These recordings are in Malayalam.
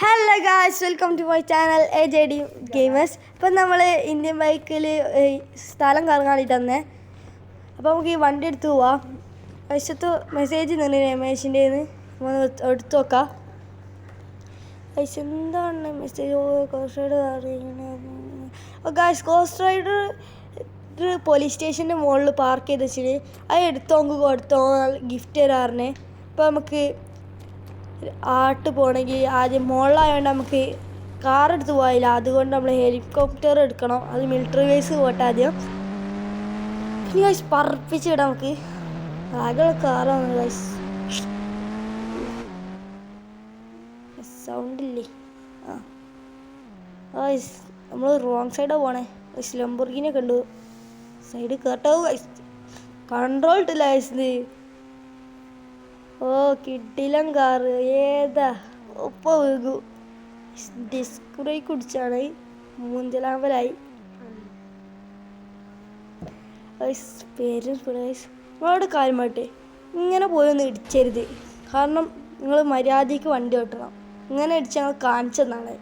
Hello guys, welcome to my channel AJD gamers. ഇപ്പം നമ്മൾ ഇന്ത്യൻ ബൈക്കിൽ സ്ഥലം കറങ്ങാൻ വേണ്ടിയിട്ട് തന്നെ. അപ്പോൾ നമുക്ക് ഈ വണ്ടി എടുത്ത് പോവാം. വശത്ത് മെസ്സേജ് തന്നെ രമേശിൻ്റെ എടുത്ത് നോക്കാം. എന്താണ് message? Cost rider cost rider police സ്റ്റേഷൻ്റെ മുകളിൽ പാർക്ക് ചെയ്ത് വെച്ചിട്ട് അത് എടുത്തോ ഗിഫ്റ്റ് തരാറിനെ. അപ്പോൾ നമുക്ക് ആട്ട് പോകണമെങ്കിൽ ആദ്യം മുകളിലായതുകൊണ്ട് നമുക്ക് കാർ എടുത്ത് പോയില്ല, അതുകൊണ്ട് നമ്മൾ ഹെലികോപ്റ്റർ എടുക്കണം. അത് മിലിറ്ററി ബേസ് പോട്ടെ ആദ്യം. ഇനി ഗൈസ് പറപ്പിച്ചിടാം നമുക്ക്. ആകെയുള്ള കാറാണ് ഗൈസ്. സൗണ്ടില്ലേ? ഗൈസ് നമ്മൾ റോങ് സൈഡാണ് പോണേ. ഗൈസ് ലംബോർഗിനെ കണ്ടു. സൈഡ് കേട്ടോ ഗൈസ്. കൺട്രോൾ ഇട്ടില്ല ഗൈസ്. ഇത് കിട്ടിലം കാറ് ഏതാ ഒപ്പം വീകു. Disc brake കുടിച്ചാണ് മൂഞ്ചലാമ്പലായി. പേരും നിങ്ങളോട് കാര്യമായിട്ട് ഇങ്ങനെ പോയൊന്നും ഇടിച്ചരുത്. കാരണം നിങ്ങൾ മര്യാദയ്ക്ക് വണ്ടി ഓട്ടണം. ഇങ്ങനെ ഇടിച്ചാൽ ഞങ്ങൾ കാണിച്ചെന്നാണ്.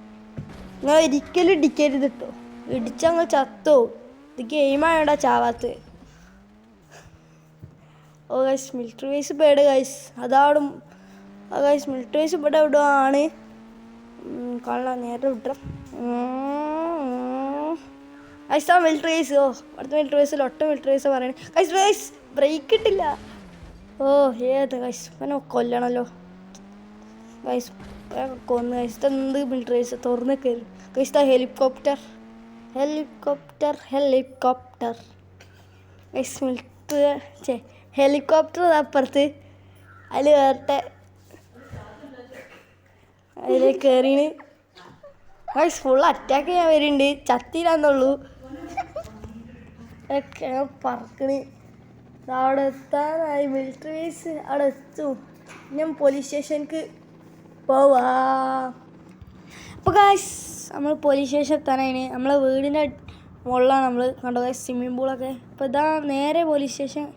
നിങ്ങൾ ഒരിക്കലും ഇടിക്കരുത് കേട്ടോ. ഇടിച്ചാൽ ഞങ്ങൾ ചത്തോ. ഇത് ഗെയിമായോണ്ടാ ചാവാത്ത്. ഗൈസ് മിലിറ്ററി ബേസ് പേട് ഗൈസ്. അതാണ് ഗൈസ് മിലിറ്ററി ബേസ് ഇവിടെ എവിടെ ആണ് കാണാൻ നേരെ വിട്ടം. ഗൈസ് ആ മിലിറ്ററി ബേസ്. അടുത്ത മിലിറ്ററി ബേസിൽ ഒട്ട മിലിറ്ററി ബേസ് പറയണേ. ഗൈസ് ഗൈസ് ബ്രേക്ക് ഇട്ടില്ല. ഏത് ഗൈസ് പിന്നെ കൊല്ലണല്ലോ ഗൈസ്. കൊന്ന് ഗൈസ്. എന്ത് മിലിറ്ററി ബേസ് തുറന്ന് കയറി guys. Helicopter guys. Military helicopter അപ്പുറത്ത് അതിൽ കയറട്ടെ. അതിൽ കയറീന് ഗൈസ്. ഫുൾ അറ്റാക്ക് ചെയ്യാൻ വരുന്നുണ്ട്. ചത്തിയില്ലാന്നുള്ളൂ. പറക്കണ്. അവിടെ എത്താനായി. മിലിറ്ററി ബേസ് അവിടെ എത്തും. ഞാൻ പോലീസ് സ്റ്റേഷനിലേക്ക് പോവാ. അപ്പോൾ ഗൈസ് നമ്മൾ പോലീസ് സ്റ്റേഷൻ എത്താനായിന്. നമ്മളെ വീടിൻ്റെ മുകളിലാണ് നമ്മൾ കണ്ടോ ഗൈസ് സ്വിമ്മിംഗ് പൂളൊക്കെ. അപ്പോൾ ഇതാ നേരെ പോലീസ് സ്റ്റേഷൻ.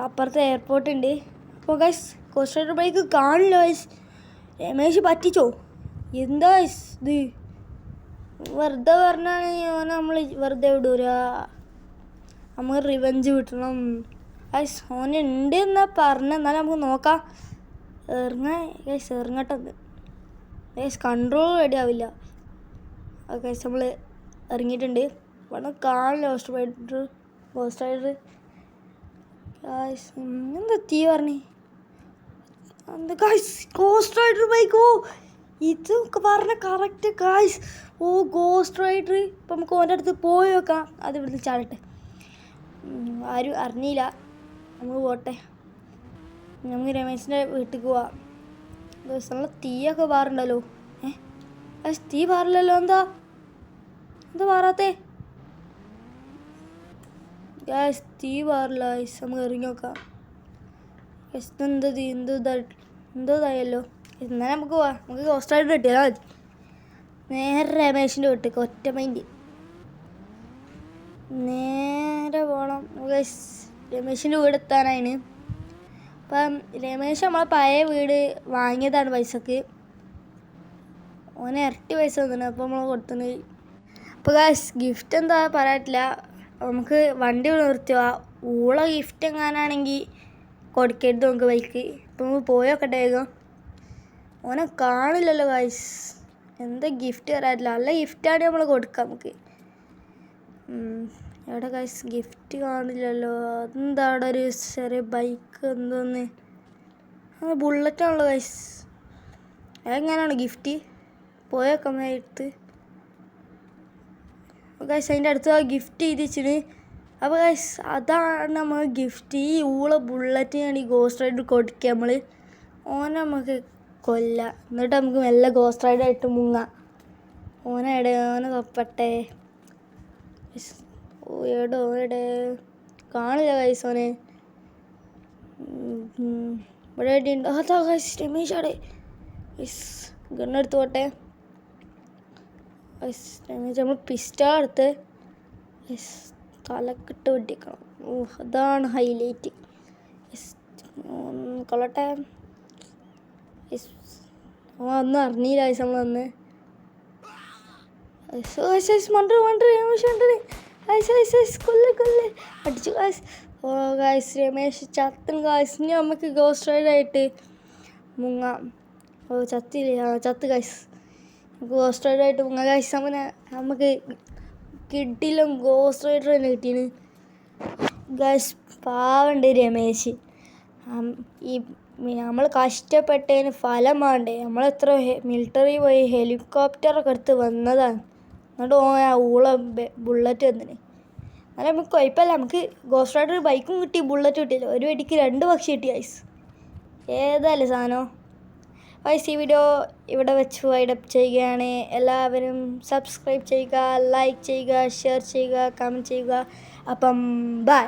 അപ്പുറത്തെ എയർപോർട്ട് ഉണ്ട്. അപ്പോൾ ഗൈസ് കോസ്റ്റ് റൈഡർ ബൈക്ക് കാണില്ല ഗൈസ്. രമേശ് പറ്റിച്ചോ എന്താ ഗൈസ് ഇത്? വെറുതെ പറഞ്ഞാണെങ്കിൽ ഓനെ നമ്മൾ വെറുതെ വിടൂല. നമുക്ക് റിവെഞ്ച് കിട്ടണം ഗൈസ്. ഓനുണ്ട് എന്നാ പറഞ്ഞ. എന്നാലും നമുക്ക് നോക്കാം. ഗൈസ് ഇറങ്ങട്ടെന്ന് ഗൈസ്. കൺട്രോൾ റെഡി ആവില്ല ഗൈസ്. നമ്മൾ ഇറങ്ങിയിട്ടുണ്ട്. ഇവിടെ കാണില്ല കോസ്റ്റ് റൈഡർ ഗായ്സ്. എന്താ തീ പറഞ്ഞേ? എന്താ ഗായ്സ് ഗോസ്റ്റ് റൈഡർ ബൈക്ക്. ഇതൊക്കെ പറഞ്ഞ കറക്റ്റ് ഗായ്സ്. Ghost rider. ഇപ്പം നമുക്ക് ഓൻ്റെ അടുത്ത് പോയി നോക്കാം. അത് ഇവിടുന്ന് ചാടട്ടെ. ആരും അറിഞ്ഞില്ല. നമുക്ക് പോട്ടെ. നമുക്ക് രമേശിൻ്റെ വീട്ടിലേക്ക് പോവാം. നല്ല തീയൊക്കെ പാറുണ്ടല്ലോ. ഗായ്സ് തീ പാറില്ലല്ലോ. എന്താ പാറാത്തേ? ഗായ്സ് തീ പാറില്ല ഗായ്സ്. നമുക്ക് ഇറങ്ങി നോക്കാം. ഗായ്സ് എന്തോതായല്ലോ. എന്നാലും നമുക്ക് പോവാം. നമുക്ക് കോസ്റ്റ് റൈഡർ കിട്ടിയാൽ മതി. നേരെ രമേശിൻ്റെ വീട്ടിലേക്ക് ഒറ്റ മൈൻഡ് നേരെ പോകണം ഗായ്സ്. രമേശിൻ്റെ വീട് എത്താനായിന്. അപ്പം രമേശ് നമ്മളെ പഴയ വീട് വാങ്ങിയതാണ് പൈസക്ക്. ഓനെ ഇരട്ടി പൈസ തന്നിന്. അപ്പോൾ നമ്മൾ കൊടുത്തിന്. അപ്പോൾ ഗായ്സ് ഗിഫ്റ്റ് എന്താ പറയാറ്റില്ല. നമുക്ക് വണ്ടി നിർത്തി പോവാം. ഗിഫ്റ്റ് എങ്ങാനാണെങ്കിൽ കൊടുക്കരുത് നമുക്ക് ബൈക്ക്. ഇപ്പം നമുക്ക് പോയോക്കട്ടെ വേഗം. ഓനെ കാണില്ലല്ലോ ഗായ്സ്. എന്താ ഗിഫ്റ്റ് തരാറ്റില്ല. നല്ല ഗിഫ്റ്റാണ് നമ്മൾ കൊടുക്കാം നമുക്ക്. എവിടെ ഗായ്സ് ഗിഫ്റ്റ് കാണില്ലല്ലോ. അതെന്താ അവിടെ ഒരു ചെറിയ ബൈക്ക് എന്തോന്ന്? ബുള്ളറ്റാണല്ലോ ഗായ്സ്. അതെങ്ങനെയാണ് ഗിഫ്റ്റ്? പോയേക്കാം എടുത്ത് ഗൈസ്. അതിൻ്റെ അടുത്ത് ഗിഫ്റ്റ് ചെയ്ത് വെച്ചിന്. അപ്പോൾ ഗൈസ് അതാണ് നമ്മൾ ഗിഫ്റ്റ്. ഈ ബുള്ളറ്റിനാണ് ഈ ഗോസ്റ്റ് റൈഡർ കൊടുക്കുക നമ്മൾ. ഓനെ നമുക്ക് കൊല്ലാം. എന്നിട്ട് നമുക്ക് മെല്ലെ ഗോസ്റ്റ് റൈഡറായിട്ട് മുങ്ങാം. ഓനെ തപ്പട്ടെ. എവിടെ കാണില്ല ഗൈസ് ഓനെ. ഇവിടെ ഉണ്ട്. അതാ ഗൈസ് രമേശ് അവിടെ. ഗൈസ് ഗണ്ണെടുത്ത് പോട്ടെ. നമ്മൾ പിസ്റ്റൾ എടുത്ത് തലക്കിട്ട് വെട്ടിക്കണം. അതാണ് ഹൈലൈറ്റ്. കൊള്ളട്ടെ. ഒന്നും അറിഞ്ഞില്ല ഗൈസ് നമ്മളന്ന് അടിച്ചു ഗൈസ്. ഓ ഗൈസ് രമേശ് ചത്തൻ ഗൈസ്. ഇനി നമുക്ക് ഗോസ്റ്റ് റൈഡായിട്ട് മുങ്ങാം. ഓ ചത്തില്ല, ചത്ത് ഗൈസ്. ഗോസ്റ്റ് റൈഡായിട്ട് മുങ്ങാം ഗൈസ്. നമുക്ക് കിട്ടിയില്ല ഗോസ്റ്റ് റൈഡർ തന്നെ കിട്ടീന് ഗൈസ്. പാവണ്ട് രമേശ്. ഈ നമ്മൾ കഷ്ടപ്പെട്ടതിന് ഫലം വേണ്ടേ? നമ്മളെത്ര മിലിറ്ററി പോയി ഹെലികോപ്റ്ററൊക്കെ എടുത്ത് വന്നതാണ്. എന്നിട്ട് ഊള ബുള്ളറ്റ് വന്നിന്. എന്നാലും നമുക്ക് കുഴപ്പമില്ല. നമുക്ക് ഗോസ്റ്റ് റൈഡർ ബൈക്കും കിട്ടി, ബുള്ളറ്റ് കിട്ടിയില്ല. ഒരു വെടിക്ക് 2 പക്ഷി കിട്ടി ഗൈസ്. ഏതല്ലേ സാധനം ഗൈസ്. ഈ വീഡിയോ ഇവിടെ വെച്ച് വൈഡപ്പ് ചെയ്യുകയാണ്. എല്ലാവരും സബ്സ്ക്രൈബ് ചെയ്യുക, ലൈക്ക് ചെയ്യുക, ഷെയർ ചെയ്യുക, കമൻറ്റ് ചെയ്യുക. അപ്പം ബൈ.